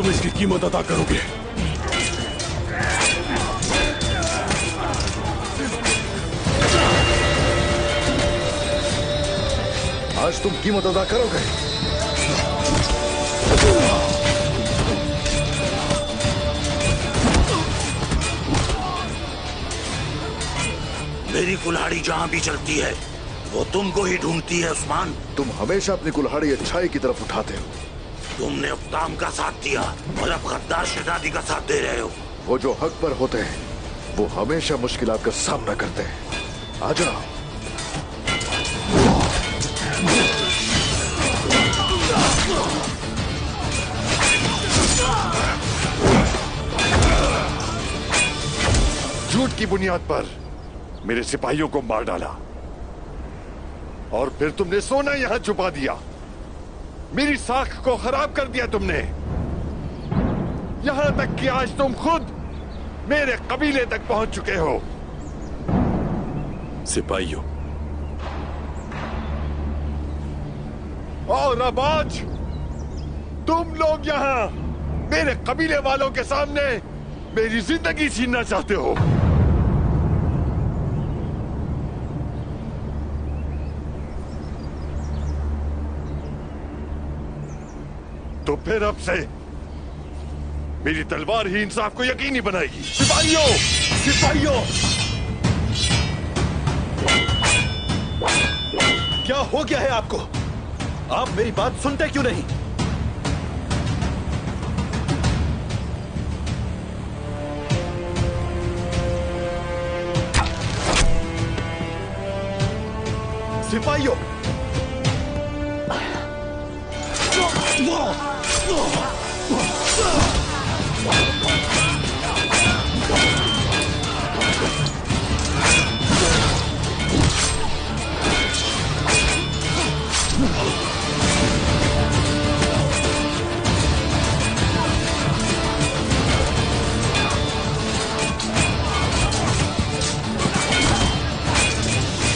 तुम इसकी कीमत अदा करोगे। आज तुम कीमत अदा करोगे। मेरी कुल्हाड़ी जहां भी चलती है वो तुमको ही ढूंढती है उस्मान। तुम हमेशा अपनी कुल्हाड़ी अच्छाई की तरफ उठाते हो। तुमने उक्ताम का साथ दिया और अब गद्दार शहजादी का साथ दे रहे हो। वो जो हक पर होते हैं वो हमेशा मुश्किलात का सामना करते हैं। आ जाओ। झूठ की बुनियाद पर मेरे सिपाहियों को मार डाला और फिर तुमने सोना यहां छुपा दिया। मेरी साख को खराब कर दिया तुमने, यहां तक कि आज तुम खुद मेरे कबीले तक पहुंच चुके हो। सिपाहियों, और अब आज तुम लोग यहां मेरे कबीले वालों के सामने मेरी जिंदगी छीनना चाहते हो। तो फिर अब से मेरी तलवार ही इंसाफ को यकीनी बनाएगी। सिपाहियों, सिपाहियों, क्या हो गया है आपको? आप मेरी बात सुनते क्यों नहीं? सिपाहियों,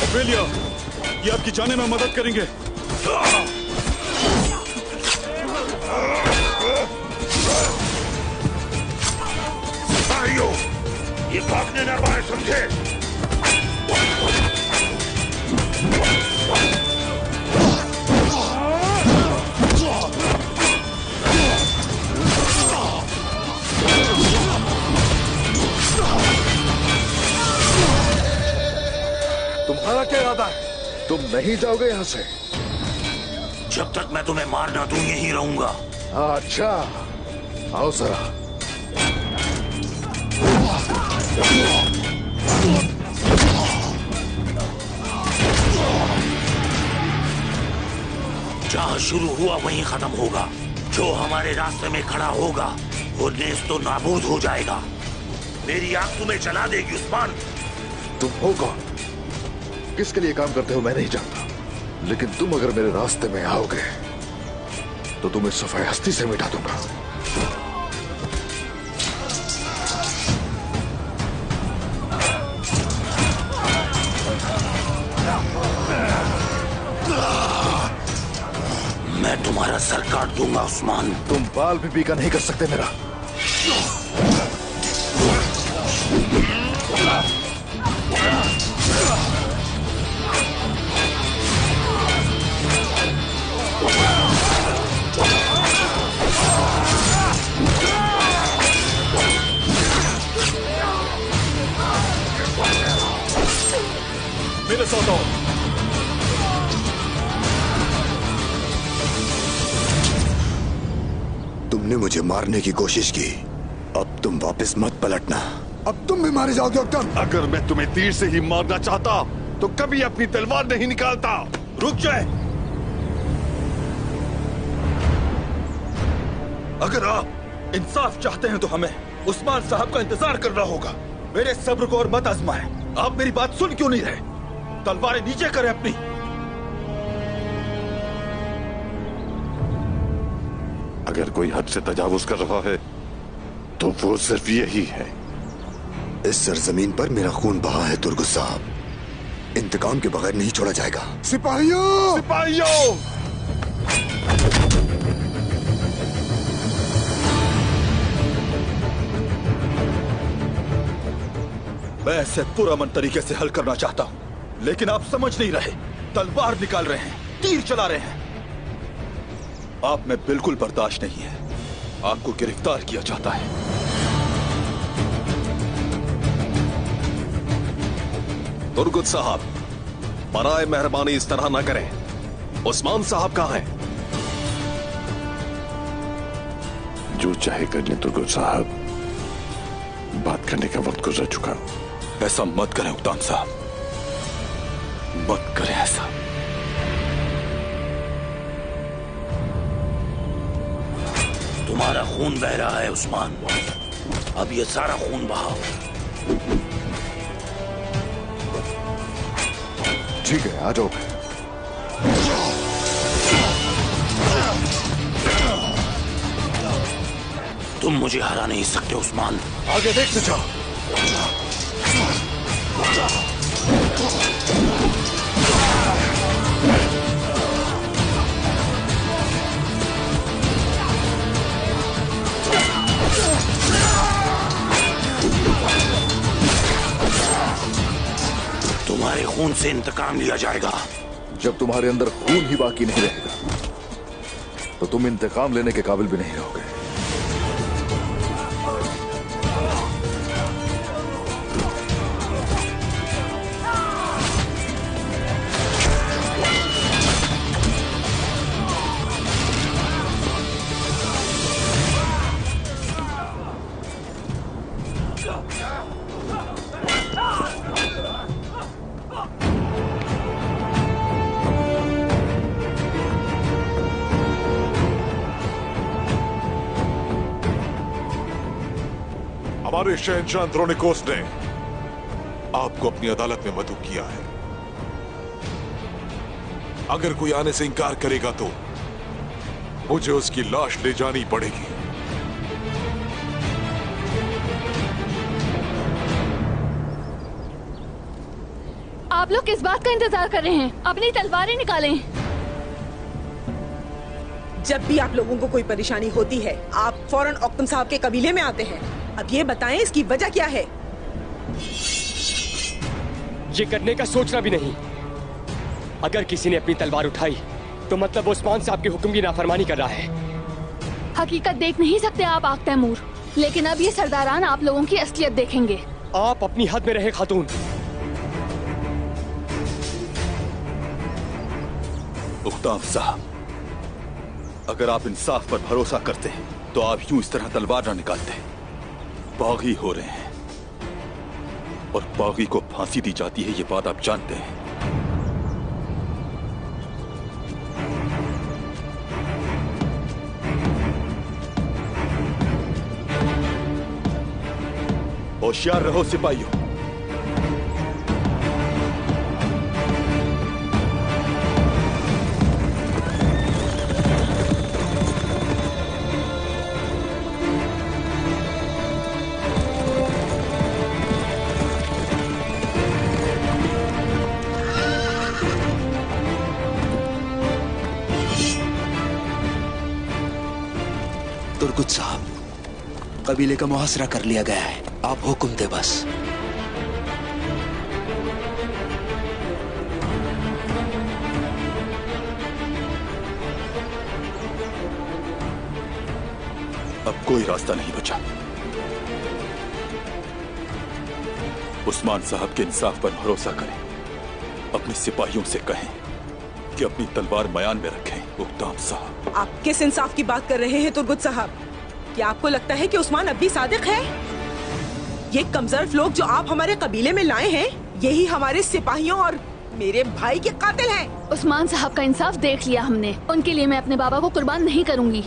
ऑफेलिया, ये आपकी जाने में मदद करेंगे। सिपाहियों, ये भागने न पाए, समझे? तुम्हारा क्या इरादा है? तुम नहीं जाओगे यहां से? जब तक मैं तुम्हें मार ना दूं यहीं रहूंगा। अच्छा, आओ जरा। जहां शुरू हुआ वहीं खत्म होगा। जो हमारे रास्ते में खड़ा होगा वो नेस्त तो नाबूद हो जाएगा। मेरी आंख तुम्हें जला देगी उस्मान। तुम हो कौन? किसके लिए काम करते हो मैं नहीं जानता, लेकिन तुम अगर मेरे रास्ते में आओगे तो तुम्हें सफाई हस्ती से मिटा दूंगा। मैं तुम्हारा सर काट दूंगा उस्मान। तुम बाल भी पीका नहीं कर सकते मेरा। मेरे साथ आओ। तुमने मुझे मारने की कोशिश की, अब तुम वापस मत पलटना। अब तुम भी मारे जाओगे उक्तम। अगर मैं तुम्हें तीर से ही मारना चाहता तो कभी अपनी तलवार नहीं निकालता। रुक जाए। अगर आप इंसाफ चाहते हैं तो हमें उस्मान साहब का इंतजार करना होगा। मेरे सब्र को और मत आजमाएं। आप मेरी बात सुन क्यों नहीं रहे? तलवारें नीचे करें अपनी। अगर कोई हद से तजावुज कर रहा है तो वो सिर्फ यही है। इस सरजमीन पर मेरा खून बहा है तुर्गुस साहब। इंतकाम के बगैर नहीं छोड़ा जाएगा। सिपाहियों, सिपाहियों! मैं इसे पुरअमन तरीके से हल करना चाहता हूं, लेकिन आप समझ नहीं रहे। तलवार निकाल रहे हैं, तीर चला रहे हैं। आप में बिल्कुल बर्दाश्त नहीं है। आपको गिरफ्तार किया जाता है। तुर्गुत साहब, बराए मेहरबानी इस तरह ना करें। उस्मान साहब कहां हैं? जो चाहे कर ले तुर्गुत साहब, बात करने का वक्त गुजर चुका। ऐसा मत करें उक्ताम साहब, मत करें ऐसा। तुम्हारा खून बह रहा है उस्मान, अब ये सारा खून बहाओ। ठीक है, आ जाओ। तुम मुझे हरा नहीं सकते उस्मान। आगे देखते जाओ। तुम्हारे खून से इंतकाम लिया जाएगा। जब तुम्हारे अंदर खून ही बाकी नहीं रहेगा तो तुम इंतकाम लेने के काबिल भी नहीं रहोगे। हमारे शहंशाह अंद्रोनिकोस ने आपको अपनी अदालत में मदऊ किया है। अगर कोई आने से इंकार करेगा तो मुझे उसकी लाश ले जानी पड़ेगी। आप लोग किस बात का इंतजार कर रहे हैं? अपनी तलवारें निकालें। जब भी आप लोगों को कोई परेशानी होती है, आप फौरन औकतम साहब के कबीले में आते हैं। अब ये बताएं, इसकी वजह क्या है? ये करने का सोचना भी नहीं। अगर किसी ने अपनी तलवार उठाई तो मतलब उस्मान साहब के हुक्म की नाफरमानी कर रहा है। हकीकत देख नहीं सकते आप आग तैमूर, लेकिन अब ये सरदारान आप लोगों की असलियत देखेंगे। आप अपनी हद में रहे खातून। उक्ताम साहब, अगर आप इंसाफ पर भरोसा करते हैं तो आप यूं इस तरह तलवार ना निकालते। बागी हो रहे हैं और बागी को फांसी दी जाती है, ये बात आप जानते हैं। होशियार रहो सिपाहियों। तुर्गुत साहब, कबीले का मुहासरा कर लिया गया है। आप हुक्म दे बस। अब कोई रास्ता नहीं बचा। उस्मान साहब के इंसाफ पर भरोसा करें। अपने सिपाहियों से कहें कि अपनी तलवार मयान में रखें। उक्ताम साहब, आप किस इंसाफ की बात कर रहे हैं तुर्गुत साहब? क्या आपको लगता है कि उस्मान अब भी सादिक है? ये कमजोर लोग जो आप हमारे कबीले में लाए हैं, यही हमारे सिपाहियों और मेरे भाई के कातिल हैं। उस्मान साहब का इंसाफ देख लिया हमने। उनके लिए मैं अपने बाबा को कुर्बान नहीं करूंगी।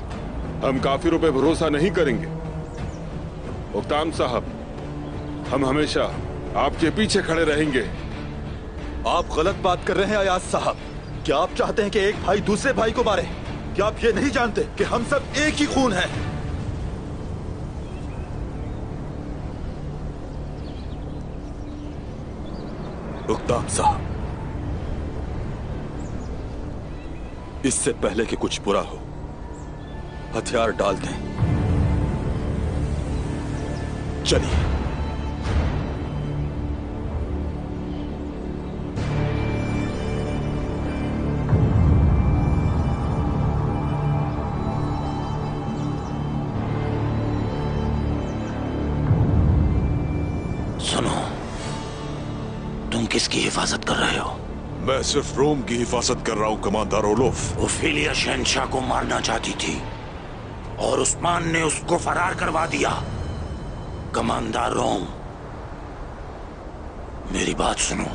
हम काफिरों पे भरोसा नहीं करेंगे। उक्ताम साहब, हम हमेशा आपके पीछे खड़े रहेंगे। आप गलत बात कर रहे हैं अयाज साहब। क्या आप चाहते हैं कि एक भाई दूसरे भाई को मारे? क्या आप ये नहीं जानते कि हम सब एक ही खून हैं? उक्ताम साहब, इससे पहले कि कुछ बुरा हो, हथियार डाल दें। चलिए। किसकी हिफाजत कर रहे हो? मैं सिर्फ रोम की हिफाजत कर रहा हूँ कमांडर ओलोफ। ओफेलिया शहंशाह को मारना चाहती थी और उस्मान ने उसको फरार करवा दिया। कमांडर रोम, मेरी बात सुनो।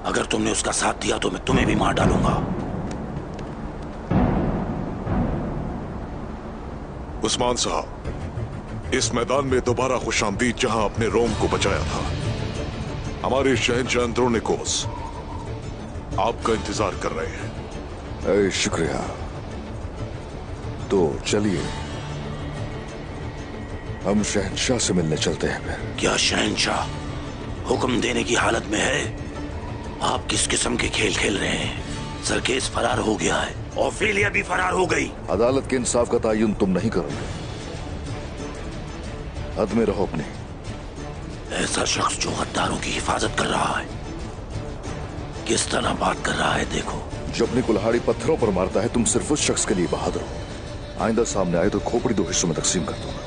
अगर तुमने उसका साथ दिया तो मैं तुम्हें भी मार डालूंगा। उस्मान साहब, इस मैदान में दोबारा खुशामदीद जहां अपने रोम को बचाया था। हमारे शहंशाह अंद्रोनिकोस आपका इंतजार कर रहे हैं। शुक्रिया। तो चलिए हम शहंशाह से मिलने चलते हैं फिर। क्या शहंशाह हुक्म देने की हालत में है? आप किस किस्म के खेल खेल रहे हैं? सरकेस फरार हो गया है, ओफेलिया भी फरार हो गई। अदालत के इंसाफ का तयन तुम नहीं करोगे। हद में रहो अपने। ऐसा शख्स जो गद्दारों की हिफाजत कर रहा है किस तरह बात कर रहा है देखो। जो अपनी कुल्हाड़ी पत्थरों पर मारता है, तुम सिर्फ उस शख्स के लिए बहादुर हो। आइंदा सामने आए तो खोपड़ी 2 हिस्सों में तकसीम कर दूंगा।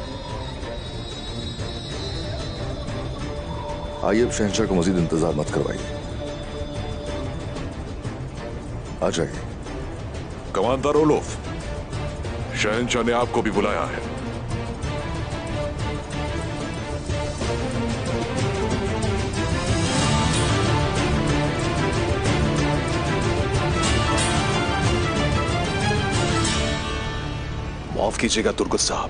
आइए अब शहंशाह को मजीद इंतजार मत करवाइए। आ जाइए। कमांडर ओलोफ, शहंशाह ने आपको भी बुलाया है। माफ कीजिएगा तुर्गुत साहब।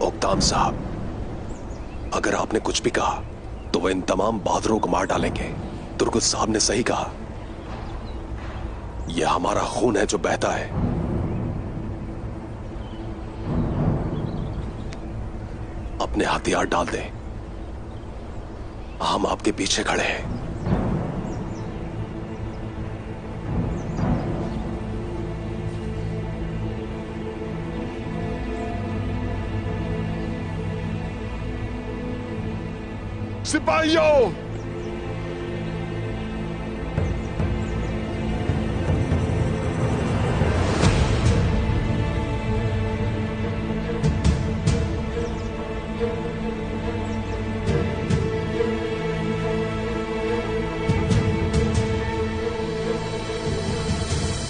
ओक्तान साहब, अगर आपने कुछ भी कहा तो वह इन तमाम बहादुरों को मार डालेंगे। तुर्गुत साहब ने सही कहा। यह हमारा खून है जो बहता है। अपने हथियार डाल दें, हम आपके पीछे खड़े हैं। सिपाहियों,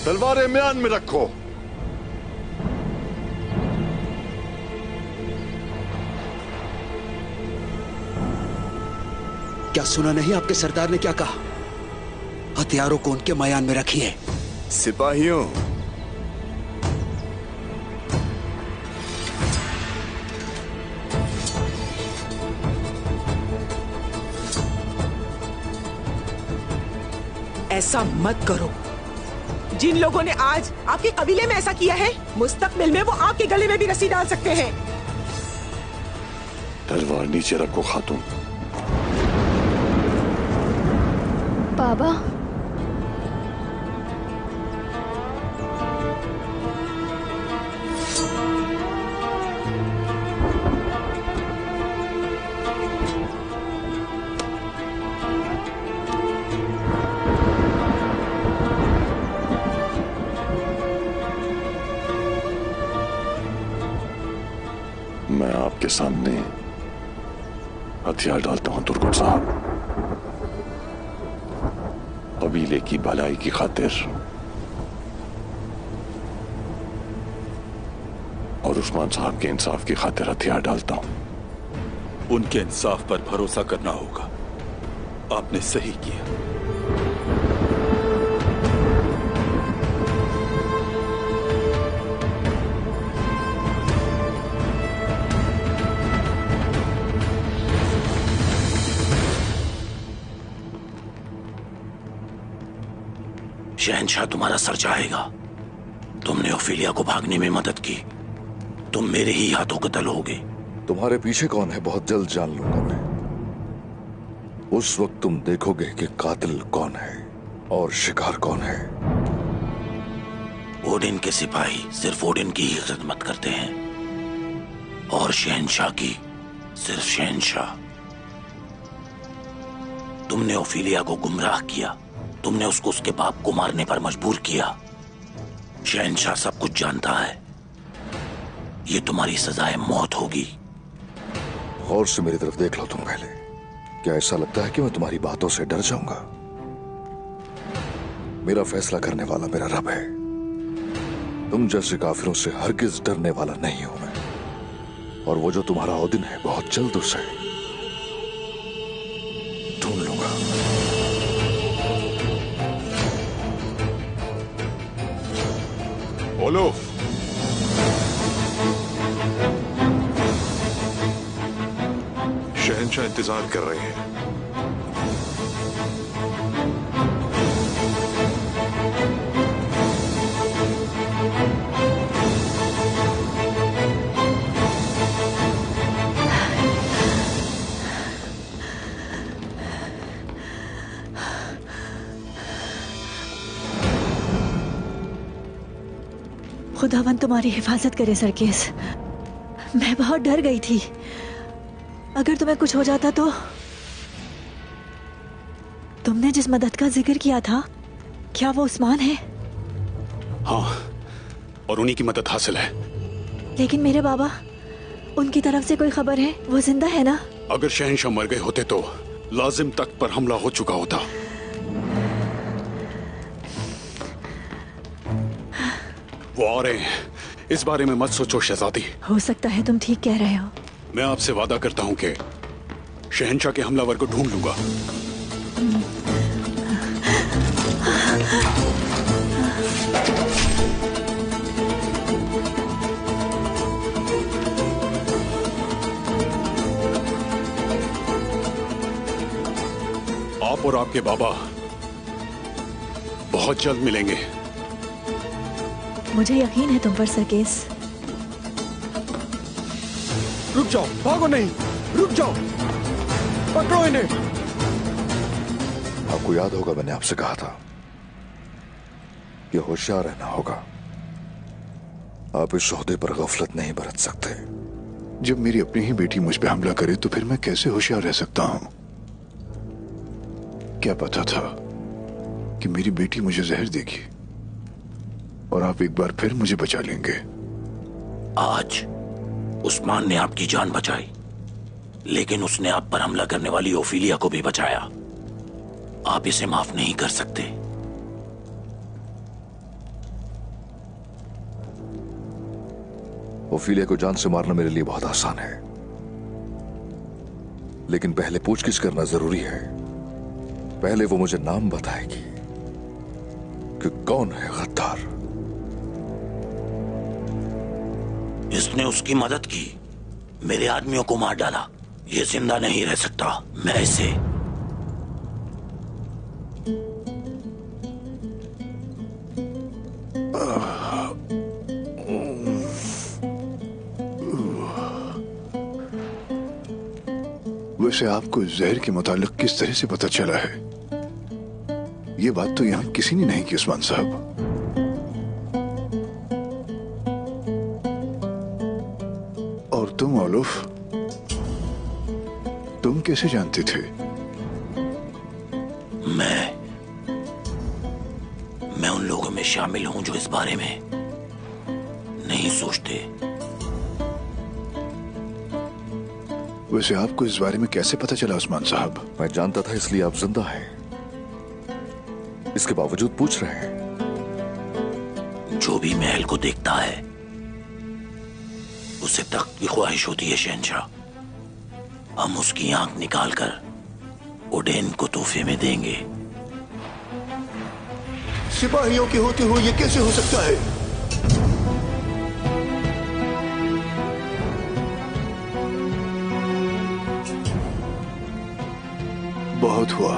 तलवारें म्यान में रखो। क्या सुना नहीं आपके सरदार ने क्या कहा? हथियारों को उनके मयान में रखिए। सिपाहियों, ऐसा मत करो। जिन लोगों ने आज आपके कबीले में ऐसा किया है, मुस्तकबिल में वो आपके गले में भी रस्सी डाल सकते हैं। तलवार नीचे रखो खातून। बाबा, मैं आपके सामने हथियार डालता हूं तुर्गुत साहब, कबीले की भलाई की खातिर और उस्मान साहब के इंसाफ की खातिर हथियार डालता हूं। उनके इंसाफ पर भरोसा करना होगा। आपने सही किया। शहंशाह तुम्हारा सर चाहेगा। तुमने ओफेलिया को भागने में मदद की, तुम मेरे ही हाथों कत्ल होगे। तुम्हारे पीछे कौन है बहुत जल्द जान लूंगा मैं। उस वक्त तुम देखोगे कि कातिल कौन है और शिकार कौन है। ओडिन के सिपाही सिर्फ ओडिन की ही खिदमत करते हैं और शहंशाह की सिर्फ शहंशाह। तुमने ओफेलिया को गुमराह किया, तुमने उसको उसके बाप को मारने पर मजबूर किया। शहंशाह सब कुछ जानता है। ये तुम्हारी सजाए मौत होगी। गौर से मेरी तरफ देख लो तुम पहले। क्या ऐसा लगता है कि मैं तुम्हारी बातों से डर जाऊंगा? मेरा फैसला करने वाला मेरा रब है। तुम जैसे काफिरों से हरगिज डरने वाला नहीं हूं मैं। और वो जो तुम्हारा ओदिन है बहुत जल्द उसे ढूंढ लूंगा। बोलो। शहंशाह इंतजार कर रहे हैं। खुदावन तुम्हारी हिफाजत करे सरकेस। मैं बहुत डर गई थी। अगर तुम्हें कुछ हो जाता तो। तुमने जिस मदद का जिक्र किया था, क्या वो उस्मान है? हाँ, और उन्हीं की मदद हासिल है। लेकिन मेरे बाबा, उनकी तरफ से कोई खबर है? वो जिंदा है ना? अगर शहंशाह मर गए होते तो लाजिम तख्त पर हमला हो चुका होता। वो आ रहे हैं, इस बारे में मत सोचो शहजादी। हो सकता है तुम ठीक कह रहे हो। मैं आपसे वादा करता हूं कि शहंशाह के हमलावर को ढूंढ लूंगा। आप और आपके बाबा बहुत जल्द मिलेंगे। मुझे यकीन है तुम पर सरकेस। रुक जाओ, भागो नहीं, रुक जाओ, पकड़ो इन्हें। आपको याद होगा मैंने आपसे कहा था कि होशियार रहना होगा। आप इस ओहदे पर गफलत नहीं बरत सकते। जब मेरी अपनी ही बेटी मुझ पे हमला करे तो फिर मैं कैसे होशियार रह सकता हूं? क्या पता था कि मेरी बेटी मुझे जहर देगी और आप एक बार फिर मुझे बचा लेंगे। आज उस्मान ने आपकी जान बचाई, लेकिन उसने आप पर हमला करने वाली ओफिलिया को भी बचाया। आप इसे माफ नहीं कर सकते। ओफिलिया को जान से मारना मेरे लिए बहुत आसान है, लेकिन पहले पूछगिछ करना जरूरी है। पहले वो मुझे नाम बताएगी कि कौन है गद्दार। इसने उसकी मदद की, मेरे आदमियों को मार डाला। ये जिंदा नहीं रह सकता। मैं इसे वैसे आपको जहर के मुतालिक किस तरह से पता चला है? ये बात तो यहां किसी ने नहीं की उस्मान साहब। और तुम ओलुफ, तुम कैसे जानते थे? मैं उन लोगों में शामिल हूं जो इस बारे में नहीं सोचते। वैसे आपको इस बारे में कैसे पता चला उस्मान साहब? मैं जानता था, इसलिए आप जिंदा हैं। इसके बावजूद पूछ रहे हैं। जो भी महल को देखता है उसे तख्त की ख्वाहिश होती है शहंशाह। हम उसकी आंख निकालकर ओडेन को तोहफे में देंगे। सिपाहियों के होते हुए ये कैसे हो सकता है? बहुत हुआ।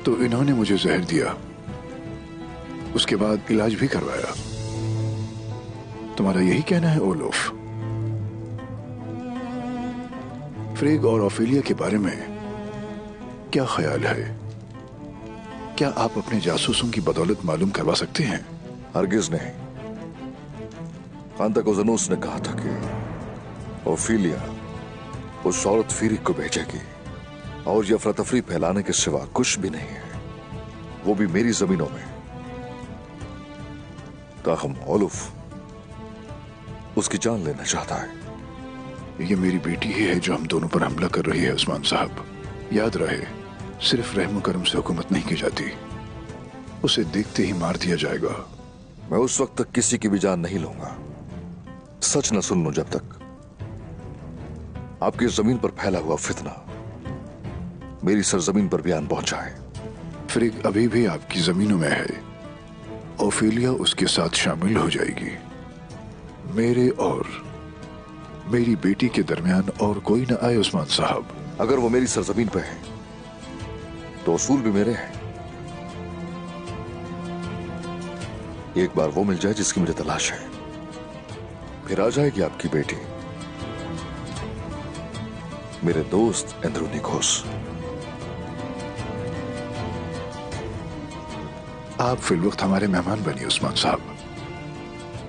तो इन्होंने मुझे जहर दिया, उसके बाद इलाज भी करवाया। तुम्हारा यही कहना है ओलोफ? फ्रेग और ओफिलिया के बारे में क्या ख्याल है? क्या आप अपने जासूसों की बदौलत मालूम करवा सकते हैं? हरगिज नहीं। खानतकोज़नूस ने कहा था कि ओफिलिया उस औरत फीरिक को भेजेगी और ये अफरा तफरी फैलाने के सिवा कुछ भी नहीं है, वो भी मेरी जमीनों में। ताहम ओलुफ उसकी जान लेना चाहता है। ये मेरी बेटी ही है जो हम दोनों पर हमला कर रही है उस्मान साहब। याद रहे, सिर्फ रहम करम से हुकूमत नहीं की जाती, उसे देखते ही मार दिया जाएगा। मैं उस वक्त तक किसी की भी जान नहीं लूंगा, सच न सुन लूं जब तक आपकी जमीन पर फैला हुआ फितना मेरी सरजमीन पर बयान पहुंचाए। फ्रिग अभी भी आपकी जमीनों में है। ओफिलिया उसके साथ शामिल हो जाएगी। मेरे और मेरी बेटी के दरमियान और कोई न आए उस्मान साहब। अगर वो मेरी सरजमीन पे है तो उसूल भी मेरे हैं। एक बार वो मिल जाए जिसकी मुझे तलाश है, फिर आ जाएगी आपकी बेटी, मेरे दोस्त एंड्रोनिकोस। आप फिलवक्त हमारे मेहमान बनिए उस्मान साहब।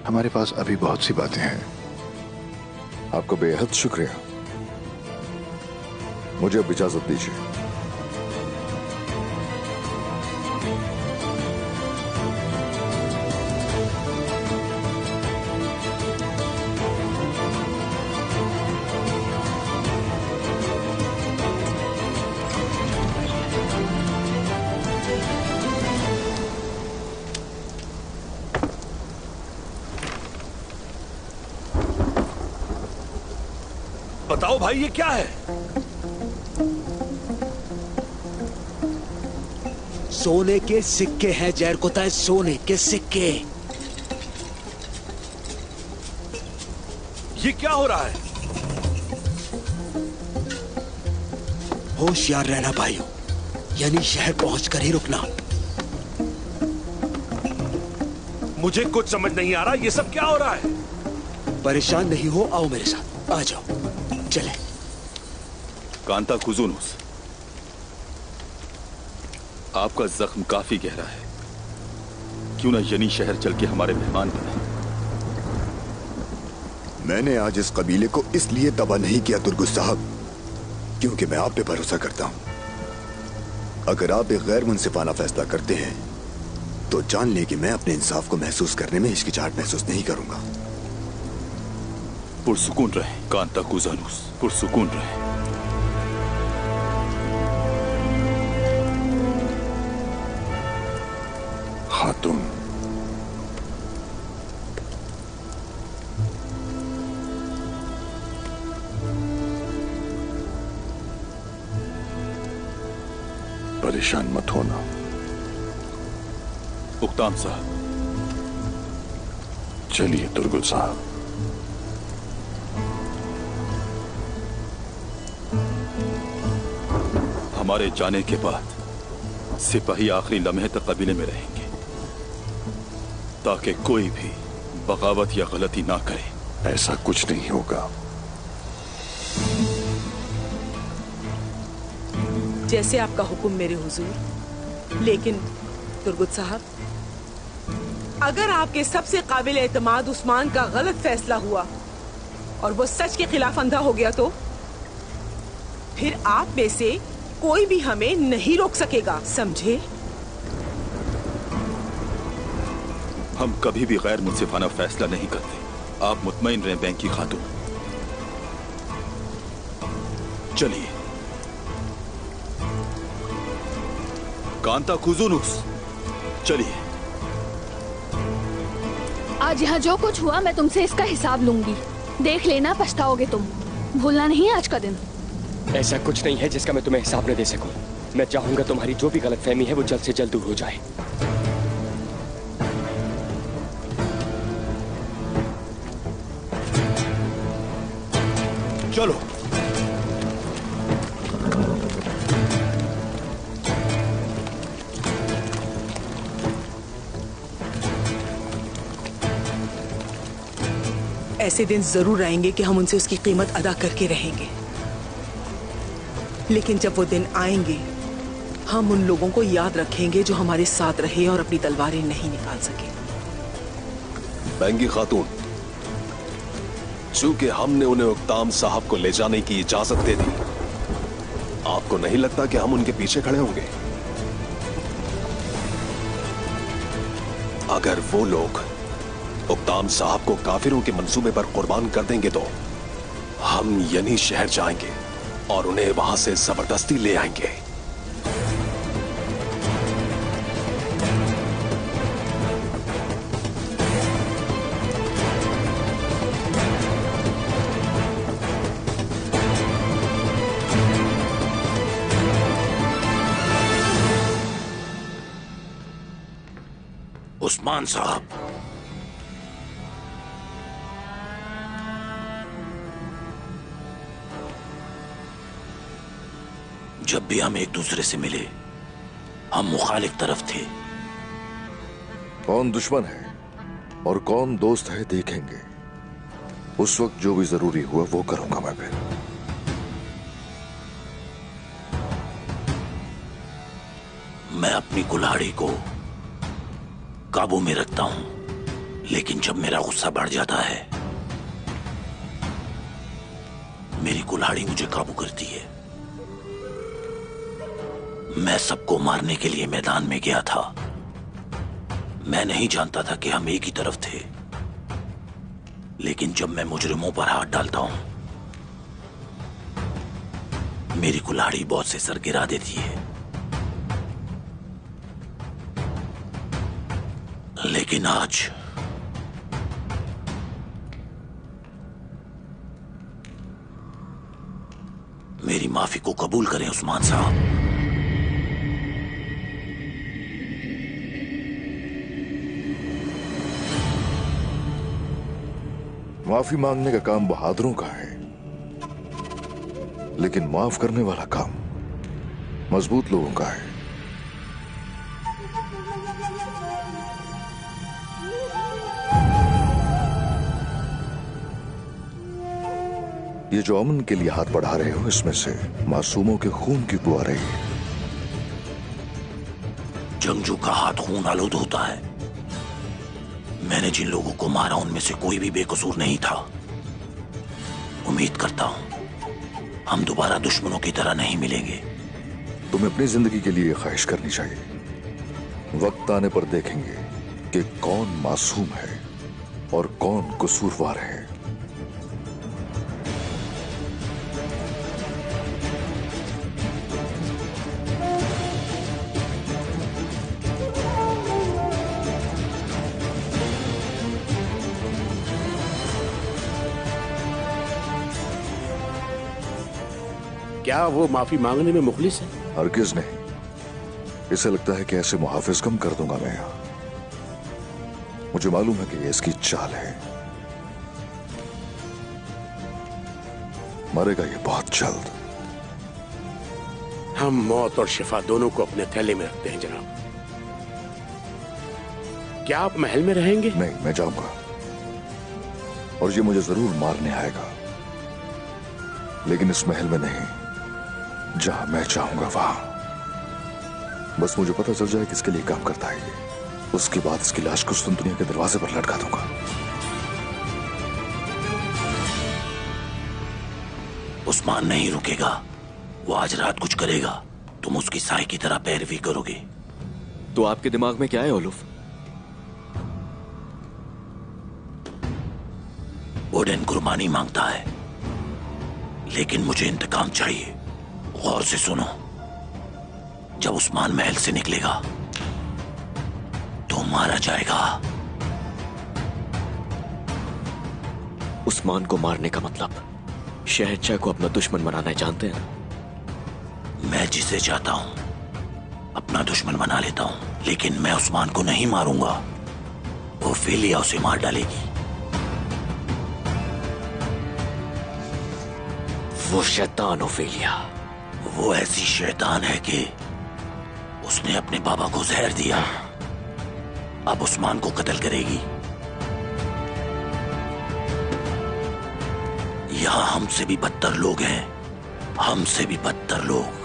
हमारे पास अभी बहुत सी बातें हैं। आपका बेहद शुक्रिया। मुझे अब इजाजत दीजिए। बताओ भाई, ये क्या है? सोने के सिक्के हैं जैरकुताय, सोने के सिक्के। ये क्या हो रहा है? होशियार रहना भाइयों, यानी शहर पहुंचकर ही रुकना। मुझे कुछ समझ नहीं आ रहा, ये सब क्या हो रहा है? परेशान नहीं हो, आओ मेरे साथ, आ जाओ, चले। कांता कुजुनुस, आपका जख्म काफी गहरा है। क्यों ना यनी शहर चल के हमारे मेहमान बने। मैंने आज इस कबीले को इसलिए तबाह नहीं किया तुर्गुस साहब, क्योंकि मैं आप पे भरोसा करता हूं। अगर आप एक गैर मुनसिफाना फैसला करते हैं तो जान लें कि मैं अपने इंसाफ को महसूस करने में हिचकिचाहट महसूस नहीं करूंगा। पुरसुकून रहे कांता कुजुनुस, पुरसुकून रहे। खातून, परेशान मत होना। उक्ताम साहब, चलिए तुर्गुल साहब। हमारे जाने के बाद सिपाही आखिरी लम्हे तक कबीले में रहेंगे ताकि कोई भी बगावत या गलती ना करे। ऐसा कुछ नहीं होगा। जैसे आपका हुक्म मेरे हुजूर। लेकिन तुर्गुत साहब, अगर आपके सबसे काबिल एतमाद उस्मान का गलत फैसला हुआ और वो सच के खिलाफ अंधा हो गया तो फिर आप में से कोई भी हमें नहीं रोक सकेगा, समझे? हम कभी भी गैर मुनसिफाना फैसला नहीं करते। आप मुतमईन रहें बैंक की खातून। चलिए कांता कुजुनुस, चलिए। आज यहाँ जो कुछ हुआ मैं तुमसे इसका हिसाब लूंगी। देख लेना, पछताओगे तुम। भूलना नहीं आज का दिन। ऐसा कुछ नहीं है जिसका मैं तुम्हें हिसाब न दे सकूं। मैं चाहूंगा तुम्हारी जो भी गलतफहमी है वो जल्द से जल्द दूर हो जाए। चलो। ऐसे दिन जरूर आएंगे कि हम उनसे उसकी कीमत अदा करके रहेंगे। लेकिन जब वो दिन आएंगे हम उन लोगों को याद रखेंगे जो हमारे साथ रहे और अपनी तलवारें नहीं निकाल सके। बैंगी खातून, चूंकि हमने उन्हें उक्ताम साहब को ले जाने की इजाजत दे दी, आपको नहीं लगता कि हम उनके पीछे खड़े होंगे? अगर वो लोग उक्ताम साहब को काफिरों के मंसूबे पर कुर्बान कर देंगे तो हम यहीं शहर जाएंगे और उन्हें वहां से जबरदस्ती ले आएंगे। उस्मान साहब, जब भी हम एक दूसरे से मिले हम मुखालिफ तरफ थे। कौन दुश्मन है और कौन दोस्त है देखेंगे। उस वक्त जो भी जरूरी हुआ वो करूंगा मैं। फिर मैं अपनी कुल्हाड़ी को काबू में रखता हूं, लेकिन जब मेरा गुस्सा बढ़ जाता है मेरी कुल्हाड़ी मुझे काबू करती है। मैं सबको मारने के लिए मैदान में गया था। मैं नहीं जानता था कि हम एक ही तरफ थे, लेकिन जब मैं मुजरिमों पर हाथ डालता हूं मेरी कुल्हाड़ी बहुत से सर गिरा देती है। लेकिन आज मेरी माफी को कबूल करें उस्मान साहब। माफी मांगने का काम बहादुरों का है, लेकिन माफ करने वाला काम मजबूत लोगों का है। ये जो अमन के लिए हाथ बढ़ा रहे हो, इसमें से मासूमों के खून की बू आ रही है। जंगजू का हाथ खून आलूद होता है। मैंने जिन लोगों को मारा उनमें से कोई भी बेकसूर नहीं था। उम्मीद करता हूं हम दोबारा दुश्मनों की तरह नहीं मिलेंगे। तुम्हें अपनी जिंदगी के लिए ख्वाहिश करनी चाहिए। वक्त आने पर देखेंगे कि कौन मासूम है और कौन कसूरवार है। क्या वो माफी मांगने में मुखलिस है? हरगिज नहीं। इसे लगता है कि ऐसे मुहाफिज कम कर दूंगा मैं यहां। मुझे मालूम है कि ये इसकी चाल है। मरेगा ये बहुत जल्द। हम मौत और शिफा दोनों को अपने थैले में रखते हैं जनाब। क्या आप महल में रहेंगे? नहीं, मैं जाऊंगा और ये मुझे जरूर मारने आएगा, लेकिन इस महल में नहीं, जहां मैं चाहूंगा वहां। बस मुझे पता चल जाए किसके लिए काम करता है ये। उसके बाद इसकी लाश को सुन दुनिया के दरवाजे पर लटका दूंगा। उस्मान नहीं रुकेगा। वो आज रात कुछ करेगा, तुम उसकी साय की तरह पैरवी करोगे। तो आपके दिमाग में क्या है ओलुफ? ओडेन कुर्बानी मांगता है, लेकिन मुझे इंतकाम चाहिए। गौर से सुनो, जब उस्मान महल से निकलेगा तो मारा जाएगा। उस्मान को मारने का मतलब शहंशाह को अपना दुश्मन बनाना जानते हैं? मैं जिसे चाहता हूं अपना दुश्मन बना लेता हूं, लेकिन मैं उस्मान को नहीं मारूंगा। ओफेलिया उसे मार डालेगी। वो शैतान ओफेलिया, वो ऐसी शैतान है कि उसने अपने बाबा को जहर दिया, अब उस्मान को कत्ल करेगी। यहां हमसे भी बदतर लोग हैं, हमसे भी बदतर लोग।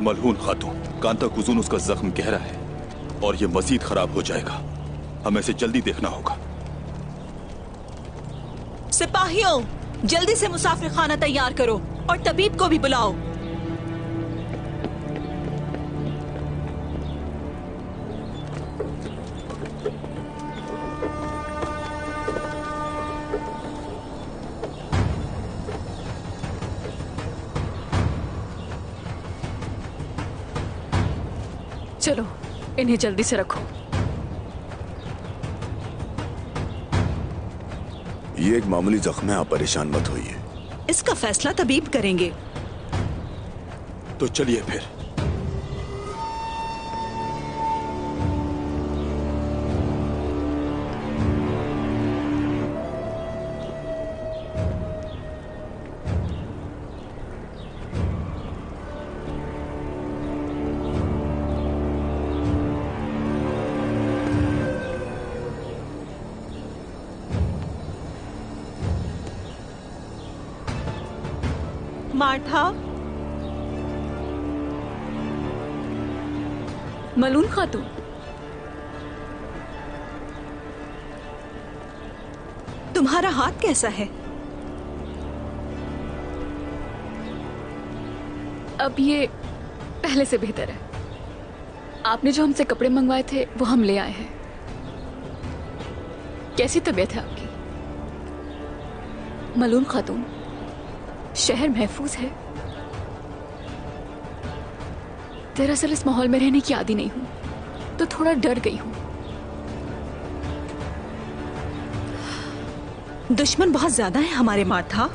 मलहून खातून, कांता कुजून उसका जख्म गहरा है और ये मजीद खराब हो जाएगा। हमें इसे जल्दी देखना होगा। सिपाहियों, जल्दी से मुसाफिर खाना तैयार करो और तबीब को भी बुलाओ। चलो, इन्हें जल्दी से रखो। ये एक मामूली जख्म है, आप परेशान मत होइए। इसका फैसला तबीब करेंगे। तो चलिए फिर। मार्था, मलून खातून, तुम्हारा हाथ कैसा है? अब ये पहले से बेहतर है। आपने जो हमसे कपड़े मंगवाए थे वो हम ले आए हैं। कैसी तबीयत है आपकी? मलून खातून, शहर महफूज है। दरअसल इस माहौल में रहने की आदी नहीं हूं, तो थोड़ा डर गई हूं। दुश्मन बहुत ज्यादा है हमारे मार्था,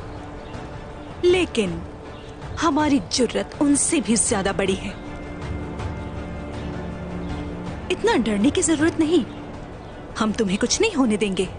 लेकिन हमारी जुर्रत उनसे भी ज्यादा बड़ी है। इतना डरने की जरूरत नहीं, हम तुम्हें कुछ नहीं होने देंगे।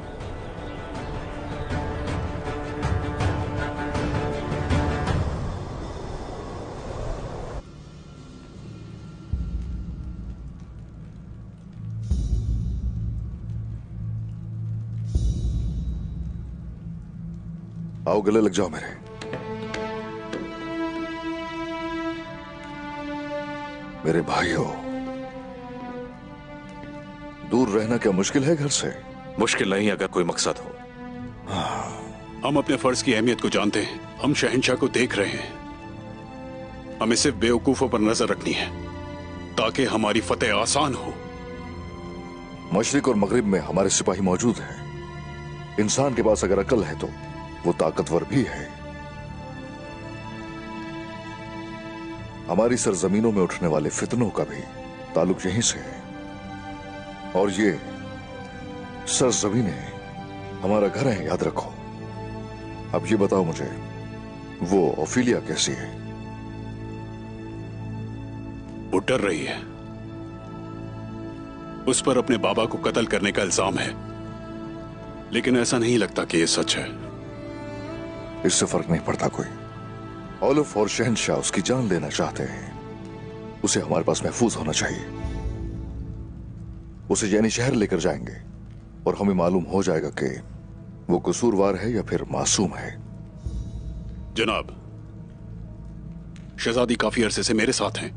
आओ, गले लग जाओ मेरे। मेरे भाइयों, दूर रहना क्या मुश्किल है घर से? मुश्किल नहीं अगर कोई मकसद हो। हम अपने फर्ज की अहमियत को जानते हैं। हम शहंशाह को देख रहे हैं। हमें सिर्फ बेवकूफों पर नजर रखनी है ताकि हमारी फतेह आसान हो। मशरिक और मगरिब में हमारे सिपाही मौजूद हैं। इंसान के पास अगर अकल है तो वो ताकतवर भी है। हमारी सरजमीनों में उठने वाले फितनों का भी ताल्लुक यहीं से है, और ये सरजमीनें हमारा घर है, याद रखो। अब ये बताओ मुझे, वो ओफिलिया कैसी है? वो डर रही है। उस पर अपने बाबा को कत्ल करने का इल्जाम है, लेकिन ऐसा नहीं लगता कि ये सच है। इससे फर्क नहीं पड़ता कोई। औलफ और शहंशाह उसकी जान लेना चाहते हैं। उसे हमारे पास महफूज होना चाहिए। उसे यानी शहर लेकर जाएंगे और हमें मालूम हो जाएगा कि वो कसूरवार है या फिर मासूम है। जनाब, शहजादी काफी अरसे से मेरे साथ हैं।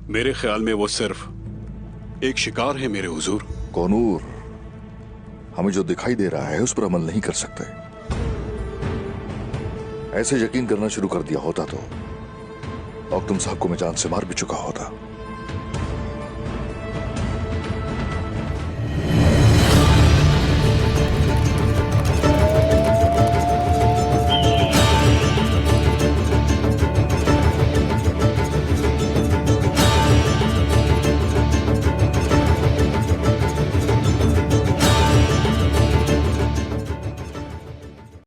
मेरे ख्याल में वो सिर्फ एक शिकार है मेरे हुजूर। कौनूर, हमें जो दिखाई दे रहा है उस पर अमल नहीं कर सकते। ऐसे यकीन करना शुरू कर दिया होता तो औकतम साहब को मैं जान से मार भी चुका होता।